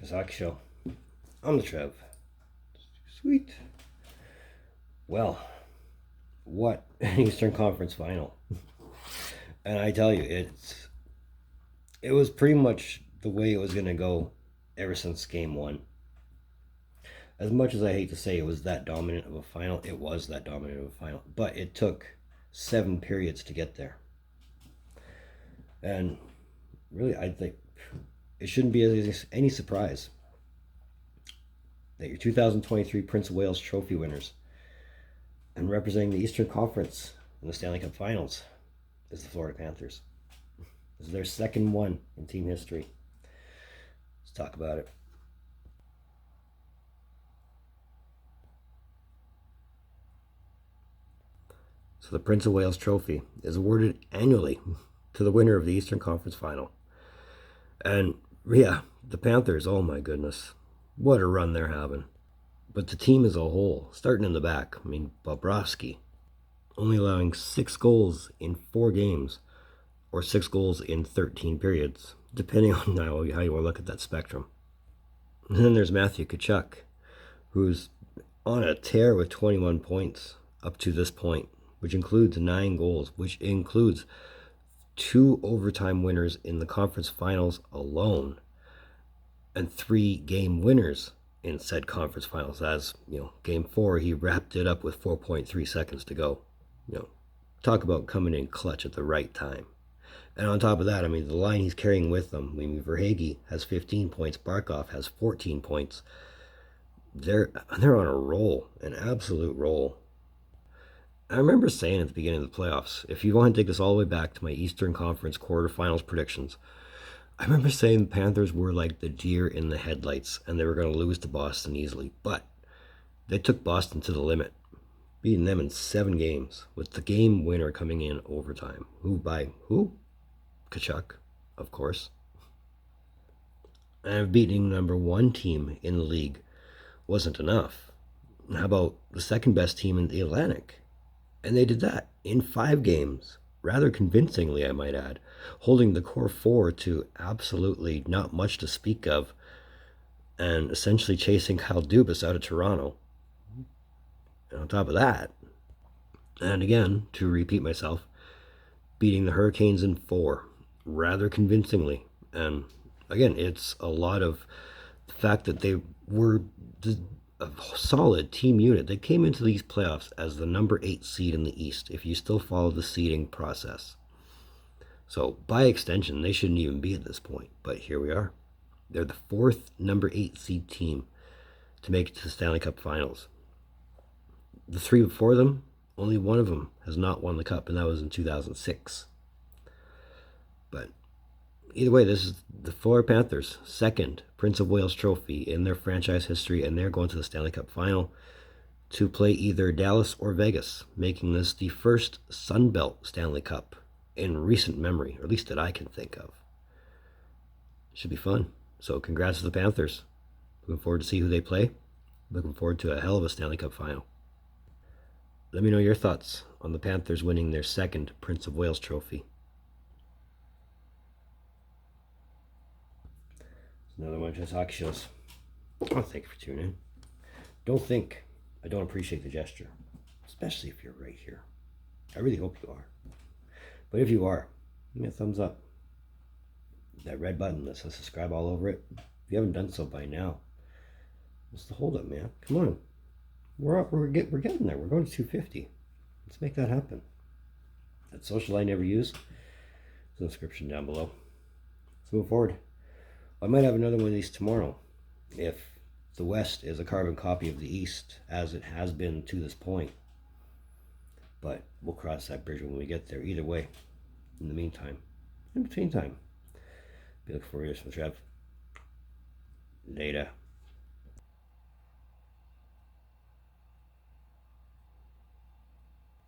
Trazak Show. I'm the Trev. Sweet. Well, what an Eastern Conference final. And I tell you, it was pretty much the way it was going to go ever since game one. As much as I hate to say it was that dominant of a final, it was that dominant of a final. But it took 7 periods to get there. And really, I think it shouldn't be any surprise that your 2023 Prince of Wales Trophy winners and representing the Eastern Conference in the Stanley Cup Finals is the Florida Panthers. This is their second one in team history. Let's talk about it. So the Prince of Wales Trophy is awarded annually to the winner of the Eastern Conference Final. And yeah, the Panthers, oh my goodness, what a run they're having. But the team as a whole, starting in the back, I mean, Bobrovsky, only allowing 6 goals in 4 games, or 6 goals in 13 periods, depending on how you want to look at that spectrum. And then there's Matthew Tkachuk, who's on a tear with 21 points up to this point, which includes 9 goals, which includes 2 overtime winners in the conference finals alone, and 3 game winners in said conference finals. As game 4, he wrapped it up with 4.3 seconds to go. Talk about coming in clutch at the right time. And on top of that, I mean, the line he's carrying with them. I mean, Verhaeghe has 15 points. Barkov has 14 points. They're on a roll, an absolute roll. I remember saying at the beginning of the playoffs, if you want to take this all the way back to my Eastern Conference quarterfinals predictions, I remember saying the Panthers were like the deer in the headlights and they were going to lose to Boston easily. But they took Boston to the limit, beating them in 7 games, with the game winner coming in overtime. Who? Tkachuk, of course. And beating number 1 team in the league wasn't enough. How about the second best team in the Atlantic? And they did that in 5 games, rather convincingly, I might add, holding the core 4 to absolutely not much to speak of, and essentially chasing Kyle Dubas out of Toronto. And on top of that, and again, to repeat myself, beating the Hurricanes in 4, rather convincingly. And again, it's a lot of the fact that they were a solid team unit. They came into these playoffs as the number 8 seed in the East, if you still follow the seeding process. So by extension, they shouldn't even be at this point, but here we are. They're the 4th number 8 seed team to make it to the Stanley Cup Finals. The 3 before them, only one of them has not won the Cup, and that was in 2006. But either way, this is the Florida Panthers' second Prince of Wales Trophy in their franchise history, and they're going to the Stanley Cup Final to play either Dallas or Vegas, making this the first Sunbelt Stanley Cup in recent memory, or at least that I can think of. Should be fun. So congrats to the Panthers. Looking forward to see who they play. Looking forward to a hell of a Stanley Cup Final. Let me know your thoughts on the Panthers winning their second Prince of Wales Trophy. Another one of those hockey shows. Oh, thank you for tuning in. Don't think I don't appreciate the gesture, especially if you're right here. I really hope you are. But if you are, give me a thumbs up. That red button that says subscribe all over it. If you haven't done so by now, what's the hold up, man? Come on. We're getting there. We're going to 250. Let's make that happen. That social I never use is in the description down below. Let's move forward. I might have another one of these tomorrow if the West is a carbon copy of the East, as it has been to this point. But we'll cross that bridge when we get there. Either way, in the meantime, in between time, be looking for you, Trev. Later.